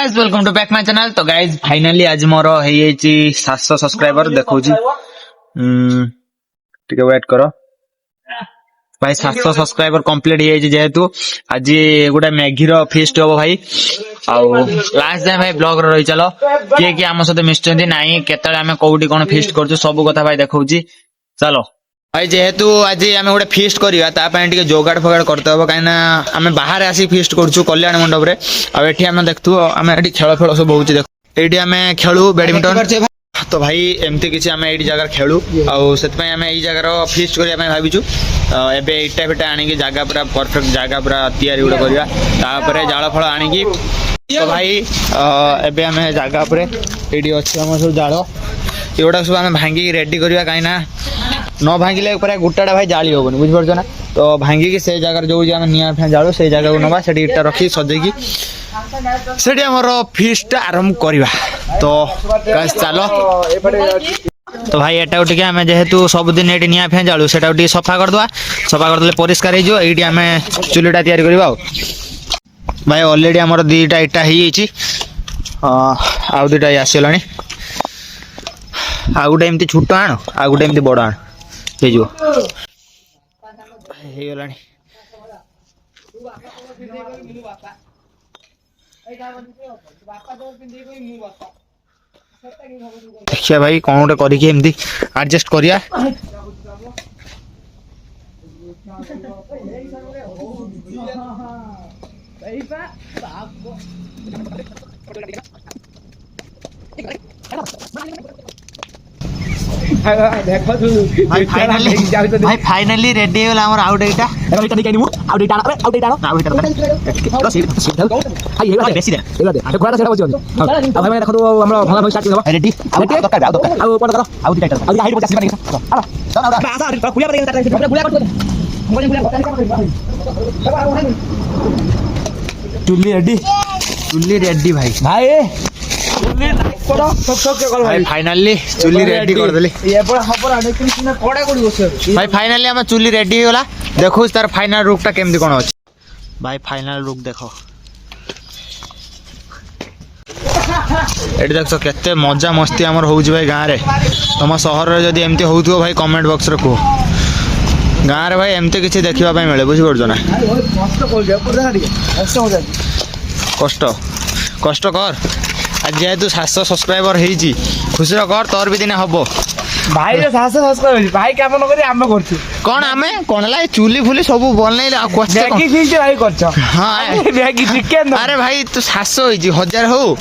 Guys welcome to back my channel. तो guys finally आज मोर हे 700 सब्सक्राइबर देखौ छी ठीक है वेट करो भाई 700 सब्सक्राइबर कंप्लीट हे जेहेतु आज गोटे मैगी रो फीस्ट हो भाई आउ लास्ट टाइम भाई ब्लॉग रो रही चलो किए कि हम सते मिस्टंदी नाही केतळे हमें कोउटी कोन फीस्ट करछु सब कथा भाई देखौ छी चलो भाई जेहेतु आज आम गोटे फीस्ट करवा ताकि जोगाड़ फोगाड़ करते हम कहीं आम बाहर आसी फीस्ट करुँ कल्याण मंडप रे आठी आम देखु आम ये खेल फेल सब होती ये आम खेलु बैडमिंटन तो भाई एमती किसी आम ये जगह खेलु आम ये जगह फीस्ट करने भावुँ एवं इटा फिटा आणिकी जगह पूरा परफेक्ट जगह पूरा तैयारी गोटे करवा जाल फल आणिकी तो भाई एबे आम जगह पर ये अच्छे आम सब जाल एगुड़ा सब आम भांगी रेडी करवा कहीं न भांगिले गोटाटा भाई जाली हेनी बुझीपार ना तो भांगिकी से जगह जो निआ फैन जालु से जगह को नवा से इटा रखी सजेकी से आमर फीस्ट आरंभ करवा तो चलो तो भाई एटा टे आम जेहेतु सबुदिन ये निआ फैन जालु से सफा करदे सफा करदे परिष्कार होती आम चुलीटा तैयारी करवा भाई ऑलरेडी आमर दीटा इटा आउ दुटा आसला आ गोटे एमती छोट आण आ गोटे एमती बड़ आण देखिए भाई कौन गोटे करमती एडजस्ट करिया भाई फाइनली रेडी है हमर आउट एटा एटा निकानी मु आउट एटा आउट एटा आउट एटा तो सीट भाई ये बेसी दे ए दे आ घोड़ा सेटा बजो अब भाई देखो तो हमरा भला भाई स्टार्ट करबा रेडी दरकार आउ पड़ करो आउट एटा आ हाइट 50 बने चलो चलो आसा पुलिया बता पुलिया चुल्ली रेडी भाई भाई फाइनली चुल्ली रेडी कर देली भाई फाइनली हम चुल्ली रेडी होला देखो तार फाइनल लुक टा केमदी कोन अछि भाई फाइनल लुक देखो एडी देखो केते मजा मस्ती हमर होउछ भाई गां रे तम शहर रे जदी एमती होउथो भाई कमेंट बॉक्स रे को गां रे भाई एमती किछि देखिबा पय मिले बुझि परजो ना कष्ट कष्ट कर आज जेहेतु 700 सब्सक्राइबर हेजी खुशी कर तोर भी दिन हबो भाई 700 सब्सक्राइबर भाई काम न करी आमे करछु कोन आमे कोन ला चुली फुली सब बनले आ क्वेश्चन मैगी फिस्ट भाई करछ हां मैगी चिकन अरे भाई तू 700 हेजी 1000 हो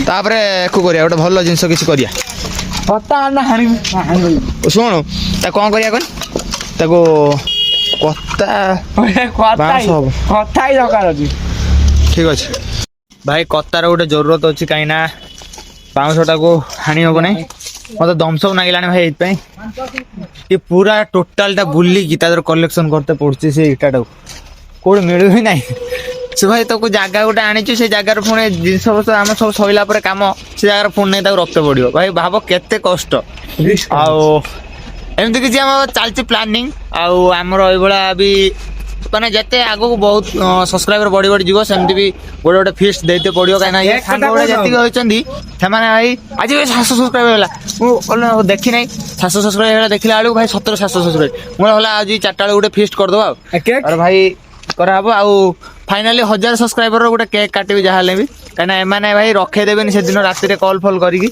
तापरे को करिया गोटे भलो जिंस किछ करिया पता ना हानि सुनो ता कोन करिया कोन ताको कत्ता ही दरकार अछि ठीक अछि भाई कत्तार गोटे जरूरत अच्छी कहीं ना 500 को हानि हम ना मत दमसप नागिला भाई ये पूरा टोटाल टा बुली की कलेक्शन करते पड़े से इटा कौट मिलू ही ना से भाई तो जगह गोटे आनी से जगार पुणी जिनस आम सब सरला कम से जगार पुणी नहीं रखते पड़ो भाई भाव केते कष्ट आमती किसी चलती प्लानिंग आमर ये भी माने जते आगो को बहुत सब्सक्राइबर बढ़ी बढ़ी जीवो सेमती भी गोटे गोटे फीस्ट देते पड़ियो काना ये सांग गोटे जति होचंदी से माने भाई आज भी 700 सब्सक्राइबर होला मु देखि नै 700 सब्सक्राइबर होला देखिला आलू भाई 17 700 सब्सक्राइबर मोर होला आज 4टा गोटे फीस्ट कर दो और भाई करा हबो आ फाइनली 1000 सब्सक्राइबर रो गोटे केक काटिबी जहाले भी काना ए माने भाई रखे देबेनी से दिन राति रे कॉल फॉल करिकी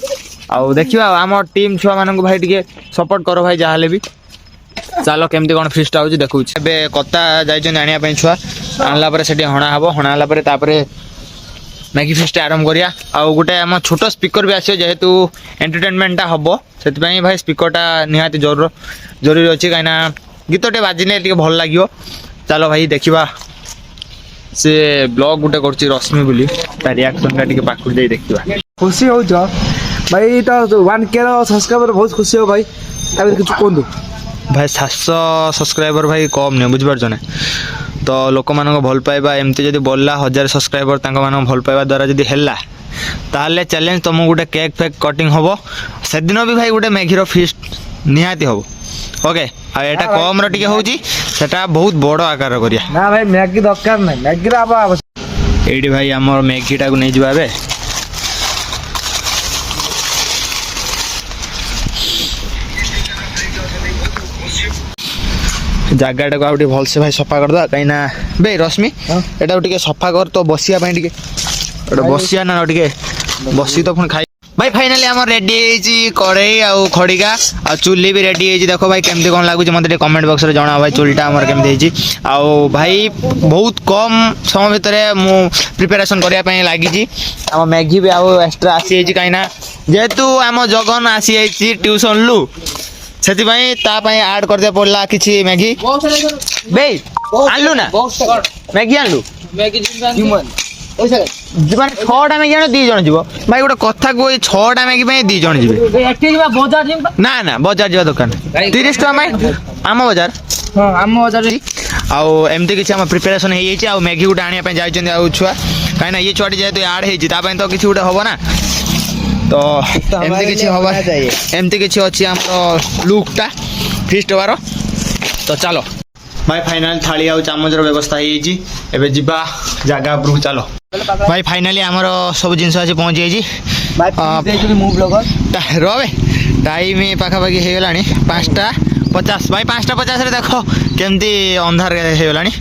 आ देखिबा हम टीम छुआ मानन को भाई टिके सपोर्ट करो भाई जहाले भी चलो केमती कौन फीस्ट आउची देखु एबे कत्ता जाइछन आनिया पे छुआ आनला परे सेठी हणा हबो हणाला परे तापरे मैगी फीस्ट आरंभ करिया आ गोटे हम छोटो स्पीकर भी आछे जेहेतु एंटरटेनमेंट टा हबो सेति पई भाई स्पीकर टा निहाती जरूरी अछि काइना गीतटे बाजिने टिके भल लागियो चलो भाई देखिबा से ब्लॉग गोटे करछि रश्मि बोली ता रिएक्शन टा टिके पाकुर दे देखिबा खुशी हो जा भाई तो 1k सब्सक्राइबर बहुत खुशी हो भाई अब कुछ कोन भाई 700 सब्सक्राइबर भाई कम नहीं बुझी पार्छ ना तो लोक मान भल पाइबा एमती जदि बोलला 1000 सब्सक्राइबर तांको मान भल पाइबा द्वारा जदि हेला ताले चैलेंज तुम गोटे केक फेक कटिंग हबो से दिन भी भाई गोटे मैगी रो फीस्ट निहाती हबो ओके आ एटा कम रो टिके होउची सेटा बहुत बड़ आकार करिया ना भाई मैगी दरकार नै मैगी रा आबा एडी भाई हमर मैगी टा को नै जिबा बे ଜାଗାଟାକୁ ଆଉ ଟିକେ ଭଲସେ ଭାଇ ସଫା କରିଦେବା କାହିଁକି ନା ବେ ରଶ୍ମି ଏଟାକୁ ଟିକେ ସଫା କର ତ ବସିବା ପାଇଁ ଟିକେ ଏଟା ବସିବା ନା ଟିକେ ବସି ତ ପୁଣି ଖାଇ ଭାଇ ଫାଇନାଲି ଆମର ରେଡି ହେଇଛି କড়େଇ ଆଉ ଖଡ଼ିକା ଆଉ ଚୁଲି ବି ରେଡି ହେଇଛି ଦେଖ ଭାଇ କେମିତି କ'ଣ ଲାଗୁଛି ମୋତେ ଟିକେ କମେଣ୍ଟ ବକ୍ସରେ ଜଣାଅ ଭାଇ ଚୁଲିଟା ଆମର କେମିତି ହେଇଛି ଆଉ ଭାଇ ବହୁତ କମ୍ ସମୟ ଭିତରେ ମୁଁ ପ୍ରିପାରେସନ୍ କରିବା ପାଇଁ ଲାଗିଛି ଆମ ମ୍ୟାଗି ବି ଆଉ ଏକ୍ସଟ୍ରା ଆସିଯାଇଛି କାହିଁକି ନା ଯେହେତୁ ଆମ ଜଗନ ଆସିଯାଇଛି ଟ୍ୟୁସନରୁ ସେଥିପାଇଁ ତା ପାଇଁ ଆଡ୍ କରିଦେବାକୁ ପଡ଼ିଲା କିଛି ମ୍ୟାଗି ବେ ଆଣିଲୁ ନା ମ୍ୟାଗି ଆଣିଲୁ ମାନେ 6ଟା ମ୍ୟାଗି ଆଣ 2 ଜଣ ଯିବ ଭାଇ ଗୋଟେ କଥା କୁହ 6ଟା ମ୍ୟାଗି ପାଇଁ 2 ଜଣ ଯିବେ ନା ନା ବଜାର ଯିବା ଦୋକାନ 30 ଟଙ୍କା ପାଇଁ ଆମ ବଜାର ଆଉ ଏମିତି କିଛି ଆମ ପ୍ରିପାରେସନ୍ ହେଇଯାଇଛି ଆଉ ମ୍ୟାଗି ଗୋଟେ ଆଣିବା ପାଇଁ ଯାଇଛନ୍ତି ଆଉ ଛୁଆ କାହିଁକିନା ଇଏ ଛୁଆଟି ଯେହେତୁ ଆଡ୍ ହେଇଛି ତା ପାଇଁ ତ କିଛି ଗୋଟେ ହବ ନା ତ ଏମିତି କିଛି ହବ ଏମିତି କିଛି ଅଛି ଆମର ଲୁକ୍ଟା ଫିଷ୍ଟ ହେବାର ତ ଚାଲ ଭାଇ ଫାଇନାଲ ଥାଳି ଆଉ ଚାମଚର ବ୍ୟବସ୍ଥା ହେଇଯାଇଛି ଏବେ ଯିବା ଜାଗା ଉପରକୁ ଚାଲ ଭାଇ ଫାଇନାଲି ଆମର ସବୁ ଜିନିଷ ଆସି ପହଞ୍ଚି ଯାଇଛି ରବେ ଟାଇମ୍ ପାଖାପାଖି ହେଇଗଲାଣି 5:50 ଭାଇ 5:50ରେ ଦେଖ କେମିତି ଅନ୍ଧାର ହେଇଗଲାଣି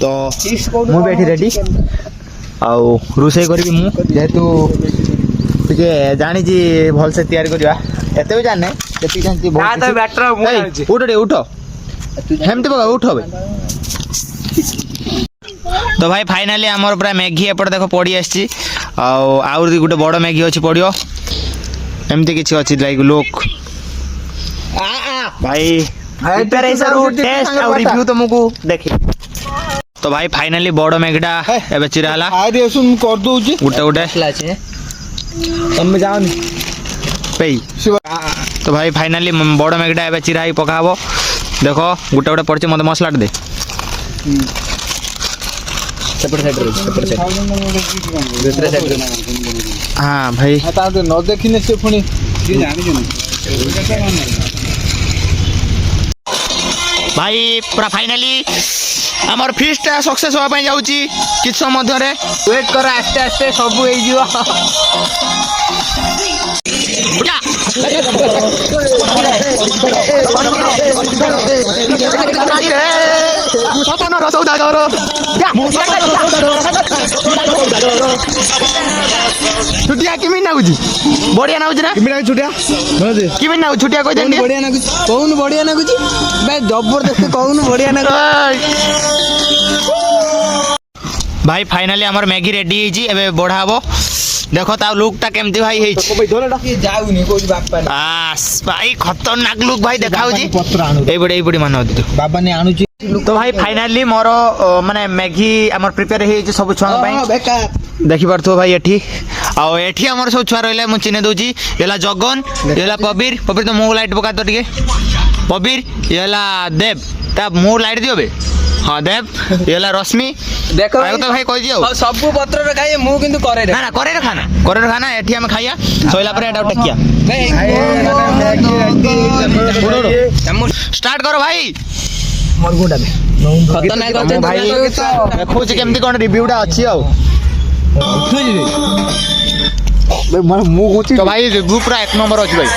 ତ ମୁଁ ବି ଏଠି ରେଡ଼ି ଆଉ ରୋଷେଇ କରିବି ମୁଁ ଯେହେତୁ ଟିକେ ଜାଣିଛି ଭଲସେ ତିଆରି କରିବା ଏତେ ବି ଜାଣିନି ଯେତିକି ଜାଣିଛି ଉଠ ଟିକେ ଉଠ ହେମିତି ପକା ଉଠ ଭାଇ ତ ଭାଇ ଫାଇନାଲି ଆମର ପୁରା ମ୍ୟାଗି ଏପଟେ ଦେଖ ପଡ଼ି ଆସିଛି ଆଉ ଆହୁରି ଗୋଟେ ବଡ଼ ମ୍ୟାଗି ଅଛି ପଡ଼ିବ ଏମିତି କିଛି ଅଛି ଲାଇକ୍ ଲୁକ୍ ଭାଇ ଟେଷ୍ଟ ଆଉ ରିଭ୍ୟୁ ତମକୁ ଦେଖି ତ ଭାଇ ଫାଇନାଲି ବଡ଼ ମ୍ୟାଗିଟା ଏବେ ଚିରା ହେଲା କରିଦଉଛି ଗୋଟେ ଗୋଟେ ତମେ ଯାଅନି পেই তো ভাই ফাইনালি বড় ম্যাগিটা এবার চিরা হয়ে পকা হব দেখ গোটে গোটে পড়ছে মতো মশলাটা দে হ্যাঁ ভাই ନ ଦେଖିଲେ ସେ ପୁଣି ভাই পুরা ফাইনালি আমার ফিস্টটা সকসেস হওয়া পাই যাଉଛି কিছু সময় মধ্যে ওয়েট কর আস্তে আস্তে সবু হয়ে যাব ଛୁଟିଆ କେମିତି ନାଗୁଛି ବଢିଆ ନାଗୁଛି ନା ଛୁଟିଆ କେମିତି ନାଗୁଛି ଛୁଟିଆ କହିଦେଲି ବଢିଆ ନାଗୁଛି କହୁନୁ ବଢିଆ ନାଗୁଛି ଭାଇ ଜବରଦସ୍ତ କହୁନୁ ବଢିଆ ନାଗୁଛି ଭାଇ ଫାଇନାଲି ଆମର ମ୍ୟାଗି ରେଡି ହେଇଛି ଏବେ ବଢା ହବ ଦେଖ ତା ଲୁକ୍ଟା କେମିତି ଭାଇ ହେଇଛି ଯାଉନି କହୁଛି ବାପା ଭାଇ ଖତରନାକ ଲୁକ୍ ଭାଇ ଦେଖାଉଛି ପତ୍ର ଆଣୁ ଏଇପଟେ ମାନେ ବାବା ନେ ଆଣୁଛି ତ ଭାଇ ଫାଇନାଲି ମୋର ମାନେ ମ୍ୟାଗି ଆମର ପ୍ରିପେୟାର ହେଇଯାଇଛି ସବୁ ଛୁଆଙ୍କ ପାଇଁ ଦେଖିପାରୁଥିବ ଭାଇ ଏଠି ଆଉ ଏଠି ଆମର ସବୁ ଛୁଆ ରହିଲେ ମୁଁ ଚିହ୍ନି ଦଉଛି ଇଏ ହେଲା ଜଗନ ଇଏ ହେଲା ପବିର ତ ମୁଁ ଲାଇଟ୍ ପକା ତ ଟିକେ ପବିର ଇଏ ହେଲା ଦେବ ତା ମୁଁ ଲାଇଟ୍ ଦିଅ ବେ ହଁ ଦେବ ଇଏ ହେଲା ରଶ୍ମି ଦେଖ ତ ଭାଇ କହିଦିଅ ସବୁ ପତ୍ରରେ ଖାଇଏ ମୁଁ କିନ୍ତୁ କରେ ନା ନା କରେର ଖାନା ଏଠି ଆମେ ଖାଇବା ସଇଲା ପରେ ଏଟା ଟେକିଆ ଷ୍ଟାର୍ଟ କର ଭାଇ ଭାଇ ଦେଖଉଛି କେମିତି କ'ଣ ରିଭ୍ୟୁଟା ଅଛି ଆଉ ମୁଁ କହୁଛି ତ ଭାଇ ରିଭ୍ୟୁ ପୁରା 1 ନମ୍ବର ଅଛି ଭାଇ